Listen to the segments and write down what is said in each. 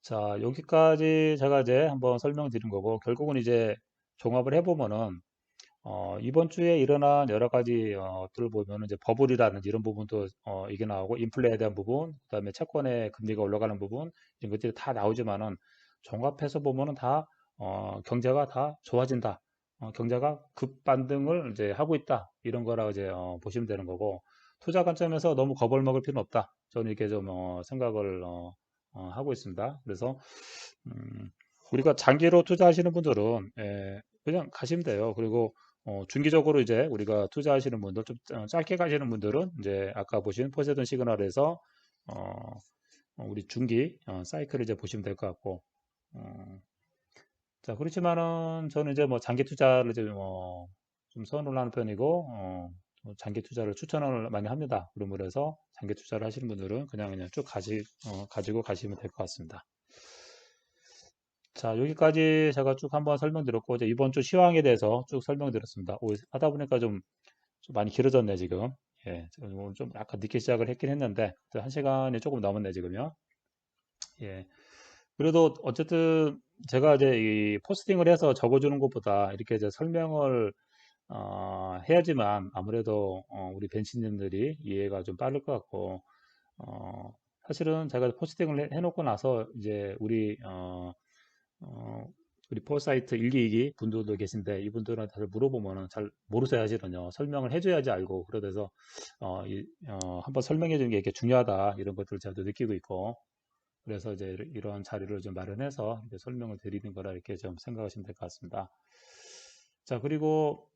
자, 여기까지 제가 이제 한번 설명드린 거고, 결국은 이제 종합을 해보면은, 이번 주에 일어난 여러 가지, 들을 보면은 이제 버블이라든지 이런 부분도, 이게 나오고, 인플레에 대한 부분, 그다음에 채권의 금리가 올라가는 부분, 이런 것들이 다 나오지만은, 종합해서 보면은 다, 경제가 다 좋아진다. 경제가 급반등을 이제 하고 있다. 이런 거라고 이제, 보시면 되는 거고, 투자 관점에서 너무 겁을 먹을 필요는 없다. 저는 이렇게 좀, 생각을, 하고 있습니다. 그래서 우리가 장기로 투자하시는 분들은 그냥 가시면 돼요. 그리고 중기적으로 이제 우리가 투자하시는 분들 좀 짧게 가시는 분들은 이제 아까 보신 포세이돈 시그널에서 어, 우리 중기 사이클을 이제 보시면 될 것 같고 어, 자 그렇지만은 저는 이제 뭐 장기 투자를 이제 좀 선호를 하는 편이고 장기 투자를 추천을 많이 합니다. 그러므로 해서 장기 투자를 하시는 분들은 그냥 쭉 가지고 가시면 될 것 같습니다. 자, 여기까지 제가 쭉 한번 설명드렸고, 이제 이번 주 시황에 대해서 쭉 설명드렸습니다. 하다 보니까 좀 많이 길어졌네, 지금. 예, 지금 오늘 좀 약간 늦게 시작을 했긴 했는데, 한 시간이 조금 넘었네, 지금요. 예. 그래도 어쨌든 제가 이제 이 포스팅을 해서 적어주는 것보다 이렇게 이제 설명을 해야지만 아무래도 우리 벤치님들이 이해가 좀 빠를 것 같고, 어, 사실은 제가 포스팅을 해놓고 나서 이제 어, 우리 포사이트 1기, 2기 분들도 계신데 이분들한테 잘 물어보면은 잘 모르세요 하시거든요. 설명을 해줘야지 알고 그러돼서 한번 설명해 주는 게 이렇게 중요하다 이런 것들을 제가 또 느끼고 있고 그래서 이제 이런 자리를 좀 마련해서 이렇게 설명을 드리는 거라 이렇게 좀 생각하시면 될 것 같습니다. 자 그리고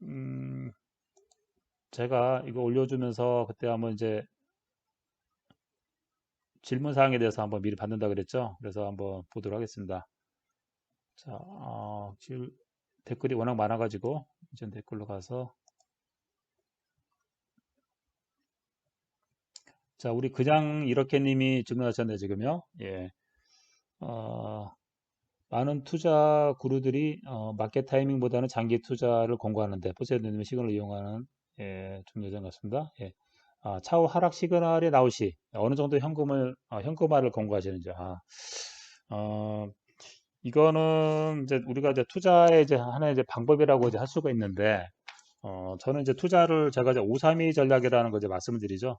제가 이거 올려주면서 그때 한번 이제 질문 사항에 대해서 한번 미리 받는다 그랬죠. 그래서 한번 보도록 하겠습니다. 자, 댓글이 워낙 많아가지고 이제 댓글로 가서 자, 우리 그냥 이렇게 님이 질문하셨네, 지금요. 예. 어, 많은 투자 구루들이 마켓 타이밍보다는 장기 투자를 권고하는데 포세이돈님의 시그널을 이용하는 좀 여전 같습니다. 예. 차후 하락 시그널이 나올 시 어느 정도 현금화를 권고하시는지. 어, 이거는 이제 우리가 이제 투자의 이제 하나의 이제 방법이라고 이제 할 수가 있는데 저는 이제 투자를 제가 이제 532 전략이라는 거 이제 말씀을 드리죠.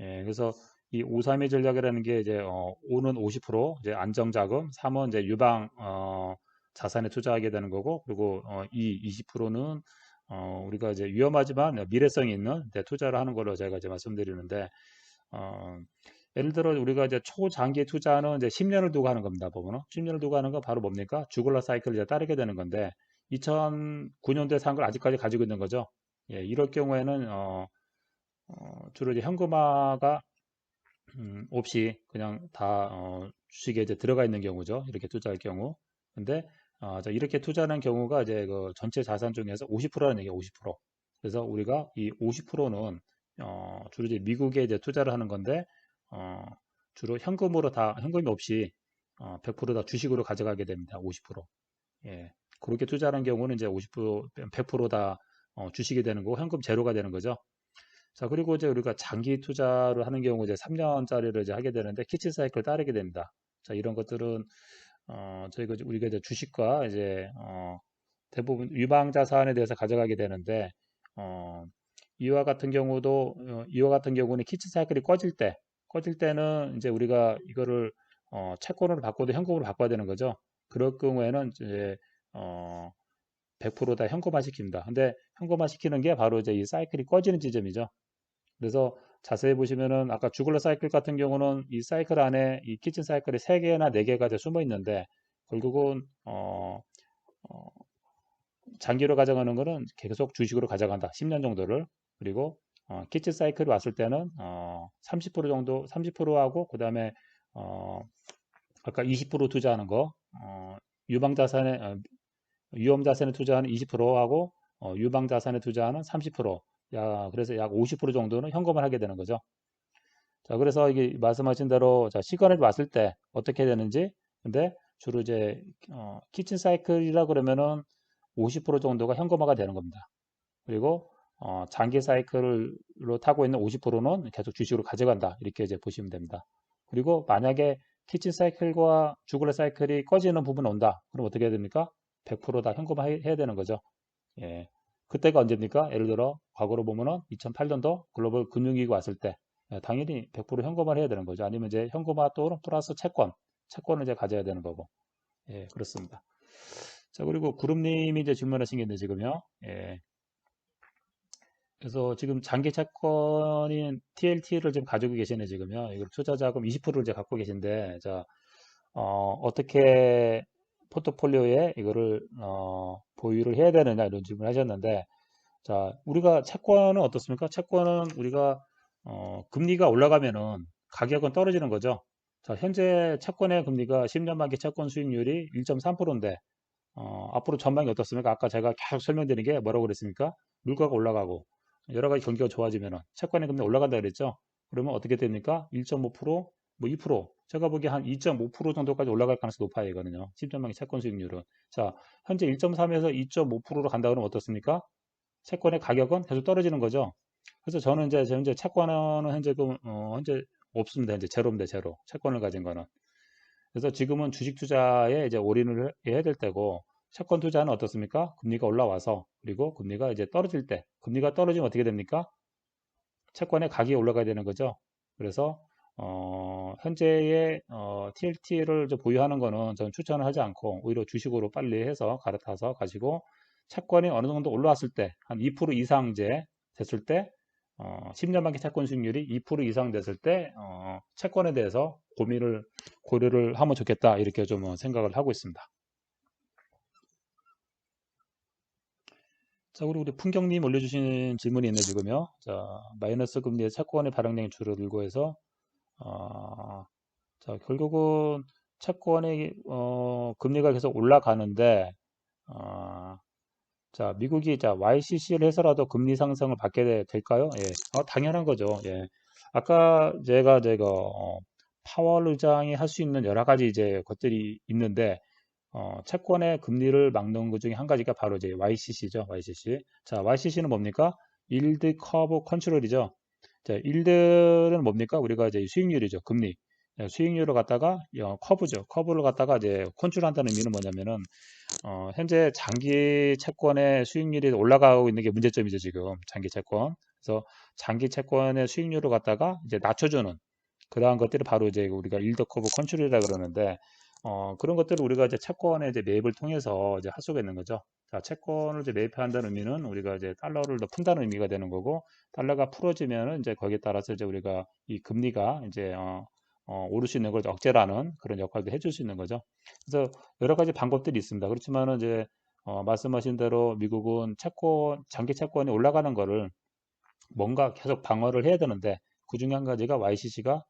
예, 그래서 이 532 전략이라는 게 이제 5는 50% 이제 안정자금, 3은 이제 유방 자산에 투자하게 되는 거고, 그리고 20%는 우리가 이제 위험하지만 미래성이 있는 데 투자를 하는 걸로 제가 이제 말씀드리는데, 어, 예를 들어 우리가 이제 초장기 투자는 이제 10년을 두고 하는 겁니다. 보면은 10년을 두고 하는 건 바로 뭡니까? 주글라 사이클을 이제 따르게 되는 건데, 2009년도에 산 걸 아직까지 가지고 있는 거죠. 예, 이럴 경우에는 주로 이제 현금화가 없이 그냥 다 주식에 이제 들어가 있는 경우죠. 이렇게 투자할 경우. 근데 자, 이렇게 투자하는 경우가 이제 그 전체 자산 중에서 50%라는 얘기예요. 50%. 그래서 우리가 이 50%는 주로 이제 미국에 이제 투자를 하는 건데 어, 주로 현금이 없이 100%다 주식으로 가져가게 됩니다. 50%. 예. 그렇게 투자하는 경우는 이제 50%, 100%다 주식이 되는 거고 현금 제로가 되는 거죠. 자, 그리고 이제 우리가 장기 투자를 하는 경우 이제 3년짜리를 이제 하게 되는데 키치 사이클 따르게 됩니다. 자, 이런 것들은 우리가 이제 주식과 이제 대부분 유방 자산에 대해서 가져가게 되는데 어, 이와 같은 경우는 키치 사이클이 꺼질 때는 이제 우리가 이거를 채권으로 바꿔도 현금으로 바꿔야 되는 거죠. 그럴 경우에는 이제 어, 100%다 현금화 시킵니다. 근데 현금화 시키는 게 바로 이제 이 사이클이 꺼지는 지점이죠. 그래서 자세히 보시면은 아까 주글러 사이클 같은 경우는 이 사이클 안에 이 키친 사이클이 3개나 4개가 숨어 있는데 결국은 어, 장기로 가져가는 거는 계속 주식으로 가져간다. 10년 정도를. 그리고 키친 사이클이 왔을 때는 30% 정도 30%하고 그다음에 어, 아까 20% 투자하는 거 유방 자산에 위험 자산에 투자하는 20%하고 유방 자산에 투자하는 30%. 그래서 약 50% 정도는 현금을 하게 되는 거죠. 자, 그래서 이게 말씀하신 대로 자, 시간이 왔을 때 어떻게 되는지. 근데 주로 이제 키친 사이클이라 그러면은 50% 정도가 현금화가 되는 겁니다. 그리고 장기 사이클로 타고 있는 50%는 계속 주식으로 가져간다. 이렇게 이제 보시면 됩니다. 그리고 만약에 키친 사이클과 주글렛 사이클이 꺼지는 부분 온다. 그럼 어떻게 해야 됩니까? 100%다 현금화 해야 되는 거죠. 예. 그때가 언제입니까? 예를 들어 과거로 보면은 2008년도 글로벌 금융위기 왔을 때 당연히 100% 현금화를 해야 되는 거죠. 아니면 이제 현금화 또 플러스 채권을 이제 가져야 되는 거고. 예, 그렇습니다. 자, 그리고 구름님이 이제 질문하신 게 있는데 지금요. 예. 그래서 지금 장기 채권인 TLT를 지금 가지고 계시네 지금요. 이거 투자자금 20%를 이제 갖고 계신데, 자, 어떻게 포트폴리오에 이거를 보유를 해야 되느냐 이런 질문을 하셨는데, 자, 우리가 채권은 어떻습니까? 채권은 우리가 금리가 올라가면은 가격은 떨어지는 거죠. 자, 현재 채권의 금리가 10년 만기 채권 수익률이 1.3%인데 앞으로 전망이 어떻습니까? 아까 제가 계속 설명드린 게 뭐라고 그랬습니까? 물가가 올라가고 여러 가지 경기가 좋아지면은 채권의 금리 올라간다 그랬죠? 그러면 어떻게 됩니까? 1.5%, 뭐 2%, 제가 보기에 한 2.5% 정도까지 올라갈 가능성이 높아요, 이거는요. 10년 만기 채권 수익률은. 자, 현재 1.3에서 2.5%로 간다 그러면 어떻습니까? 채권의 가격은 계속 떨어지는 거죠. 그래서 저는 이제 현재 채권은 현재 없습니다. 현재 제로입니다, 제로. 채권을 가진 거는. 그래서 지금은 주식 투자에 이제 올인을 해야 될 때고, 채권 투자는 어떻습니까? 금리가 올라와서, 그리고 금리가 이제 떨어질 때, 금리가 떨어지면 어떻게 됩니까? 채권의 가격이 올라가야 되는 거죠. 그래서, 현재의, TLT를 보유하는 거는 저는 추천을 하지 않고, 오히려 주식으로 빨리 해서 갈아타서 가지고, 채권이 어느 정도 올라왔을 때, 한 2% 이상 이제 됐을 때, 10년 만기 채권 수익률이 2% 이상 됐을 때, 채권에 대해서 고려를 하면 좋겠다. 이렇게 좀 생각을 하고 있습니다. 자, 그리고 우리 풍경님 올려주신 질문이 있네, 지금요. 자, 마이너스 금리의 채권의 발행량이 줄어들고 해서, 어, 자, 결국은 채권의, 금리가 계속 올라가는데, 어, 자, 미국이 자, YCC를 해서라도 금리 상승을 받게 될까요? 예. 당연한 거죠. 예. 아까 제가 파월 의장이 할 수 있는 여러 가지 이제 것들이 있는데 채권의 금리를 막는 것 중에 한 가지가 바로 이제 YCC죠. YCC. 자, YCC는 뭡니까? Yield Curve Control이죠. 자, yield는 뭡니까? 우리가 이제 수익률이죠. 금리. 수익률을 갖다가 커브죠. 커브를 갖다가 이제 컨트롤한다는 의미는 뭐냐면은 현재 장기 채권의 수익률이 올라가고 있는 게 문제점이죠, 지금. 장기 채권. 그래서 장기 채권의 수익률을 갖다가 이제 낮춰주는 그러한 것들이 바로 이제 우리가 일더 커브 컨트롤이라 그러는데, 그런 것들을 우리가 이제 채권의 이제 매입을 통해서 이제 할 수가 있는 거죠. 자, 채권을 이제 매입한다는 의미는 우리가 이제 달러를 더 푼다는 의미가 되는 거고, 달러가 풀어지면은 이제 거기에 따라서 이제 우리가 이 금리가 이제 오를 수 있는 걸 억제라는 그런 역할도 해줄 수 있는 거죠. 그래서 여러 가지 방법들이 있습니다. 그렇지만은 이제 말씀하신 대로 미국은 장기 채권이 올라가는 거를 뭔가 계속 방어를 해야 되는데 그 중에 한 가지가 YCC가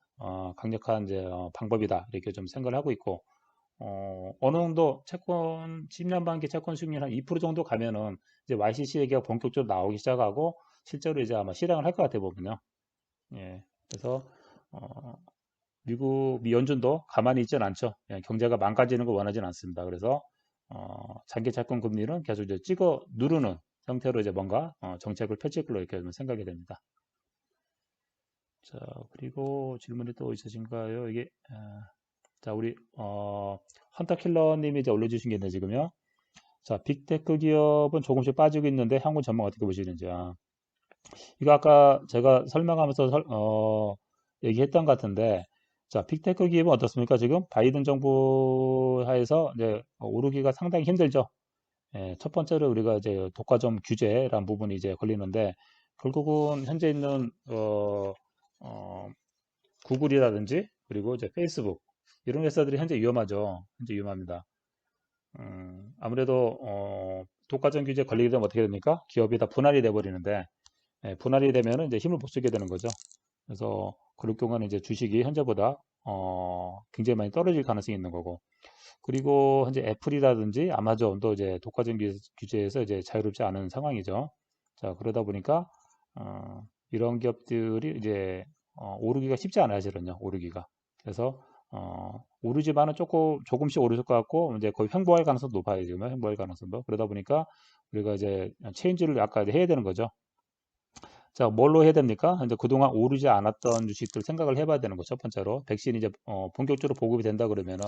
강력한 이제 방법이다 이렇게 좀 생각을 하고 있고 어느 정도 채권 10년 반기 채권 수익률 한 2% 정도 가면은 이제 YCC 얘기가 본격적으로 나오기 시작하고 실제로 이제 아마 실행을 할 것 같아 보면요. 예. 그래서 어, 미 연준도 가만히 있지는 않죠. 예, 경제가 망가지는 걸 원하지는 않습니다. 그래서 장기 채권 금리는 계속 이제 찍어 누르는 형태로 이제 뭔가 정책을 펼칠 걸로 이렇게 생각이 됩니다. 자, 그리고 질문이 또 있으신가요? 이게 자, 우리 헌터킬러님이 이제 올려주신 게 있네 지금요. 자, 빅테크 기업은 조금씩 빠지고 있는데 향후 전망 어떻게 보시는지. 이거 아까 제가 설명하면서 얘기했던 것 같은데, 자, 빅테크 기업은 어떻습니까? 지금 바이든 정부 하에서 이제 오르기가 상당히 힘들죠. 예, 첫 번째로 우리가 이제 독과점 규제라는 부분이 이제 걸리는데, 결국은 현재 있는 어, 구글이라든지 그리고 이제 페이스북 이런 회사들이 현재 위험하죠. 현재 위험합니다. 아무래도 독과점 규제 걸리게 되면 어떻게 됩니까? 기업이 다 분할이 돼 버리는데 분할이 되면 이제 힘을 못 쓰게 되는 거죠. 그래서 그럴 경우는 이제 주식이 현재보다 굉장히 많이 떨어질 가능성이 있는 거고. 그리고 현재 애플이라든지 아마존도 이제 독과점 규제에서 이제 자유롭지 않은 상황이죠. 자, 그러다 보니까 이런 기업들이 이제 오르기가 쉽지 않아요, 사실은요. 오르기가. 그래서 오르지만은 조금씩 오르실 것 같고 이제 거의 횡보할 가능성도 높아요, 지금 횡보할 가능성도. 그러다 보니까 우리가 이제 체인지를 아까 이제 해야 되는 거죠. 자, 뭘로 해야 됩니까? 이제 그동안 오르지 않았던 주식들 생각을 해봐야 되는 거죠. 첫 번째로. 백신이 이제 본격적으로 보급이 된다 그러면은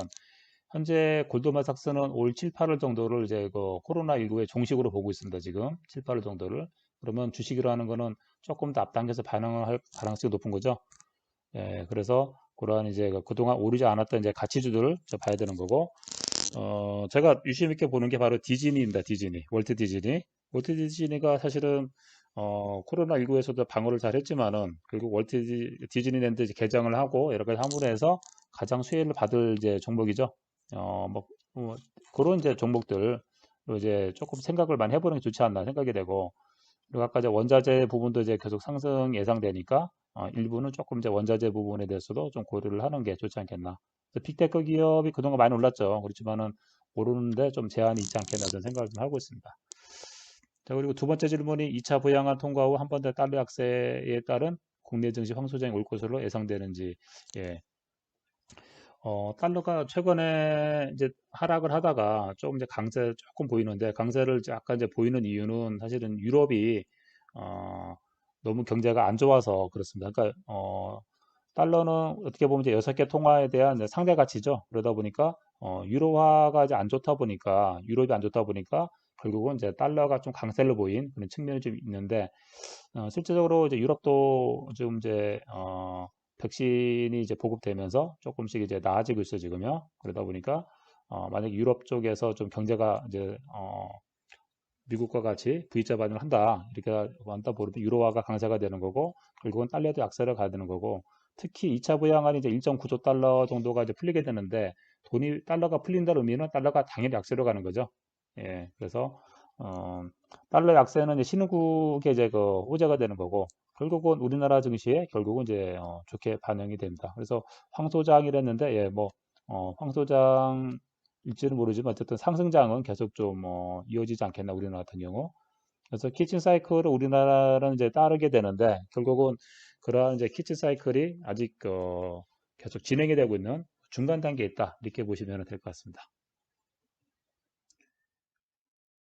현재 골드만삭스는 올 7, 8월 정도를 이제 그 코로나19의 종식으로 보고 있습니다. 지금 7, 8월 정도를. 그러면 주식이라는 거는 조금 더 앞당겨서 반응을 할 가능성이 높은 거죠. 예, 그래서 그러한 이제 그동안 오르지 않았던 이제 가치주들을 봐야 되는 거고, 제가 유심 있게 보는 게 바로 디즈니입니다. 디즈니. 월트 디즈니. 월트 디즈니가 사실은, 코로나19에서도 방어를 잘 했지만은, 결국 디즈니랜드 이제 개장을 하고, 여러 가지 함으로 해서 가장 수혜를 받을 이제 종목이죠. 뭐, 그런 이제 종목들, 이제 조금 생각을 많이 해보는 게 좋지 않나 생각이 되고, 그리고 아까 이제 원자재 부분도 이제 계속 상승 예상되니까, 일부는 조금 이제 원자재 부분에 대해서도 좀 고려를 하는 게 좋지 않겠나. 빅테크 기업이 그동안 많이 올랐죠. 그렇지만은 오르는데 좀 제한이 있지 않겠나 그런 생각을 좀 하고 있습니다. 자, 그리고 두 번째 질문이 2차 부양안 통과 후 한 번 더 달러 약세에 따른 국내 증시 황소장이 올 것으로 예상되는지. 예. 달러가 최근에 이제 하락을 하다가 조금 이제 강세 조금 보이는데, 강세를 이제 약간 이제 보이는 이유는 사실은 유럽이 어, 너무 경제가 안 좋아서 그렇습니다. 그러니까 달러는 어떻게 보면 이제 6개 통화에 대한 이제 상대 가치죠. 그러다 보니까 유로화가 이제 안 좋다 보니까, 유럽이 안 좋다 보니까 결국은 이제 달러가 좀 강세를 보인 그런 측면이 좀 있는데, 실제적으로 이제 유럽도 좀 이제 백신이 이제 보급되면서 조금씩 이제 나아지고 있어 지금요. 그러다 보니까 만약 유럽 쪽에서 좀 경제가 이제 미국과 같이 V자 반응을 한다 이렇게 한다 보면 유로화가 강세가 되는 거고, 결국은 달러도 약세를 가야 되는 거고, 특히 2차 부양안이 이제 1.9조 달러 정도가 이제 풀리게 되는데, 돈이 달러가 풀린다는 의미는 달러가 당연히 약세로 가는 거죠. 예, 그래서 어, 달러 약세는 이제 신흥국의 이제 그 호재가 되는 거고, 결국은 우리나라 증시에 결국은 이제 좋게 반영이 됩니다. 그래서 황소장이랬는데, 예, 뭐 황소장일지는 모르지만 어쨌든 상승장은 계속 좀 이어지지 않겠나 우리나라 같은 경우. 그래서 키친 사이클을 우리나라는 이제 따르게 되는데, 결국은 그러한 이제 키친 사이클이 아직 계속 진행이 되고 있는 중간 단계에 있다 이렇게 보시면 될 것 같습니다.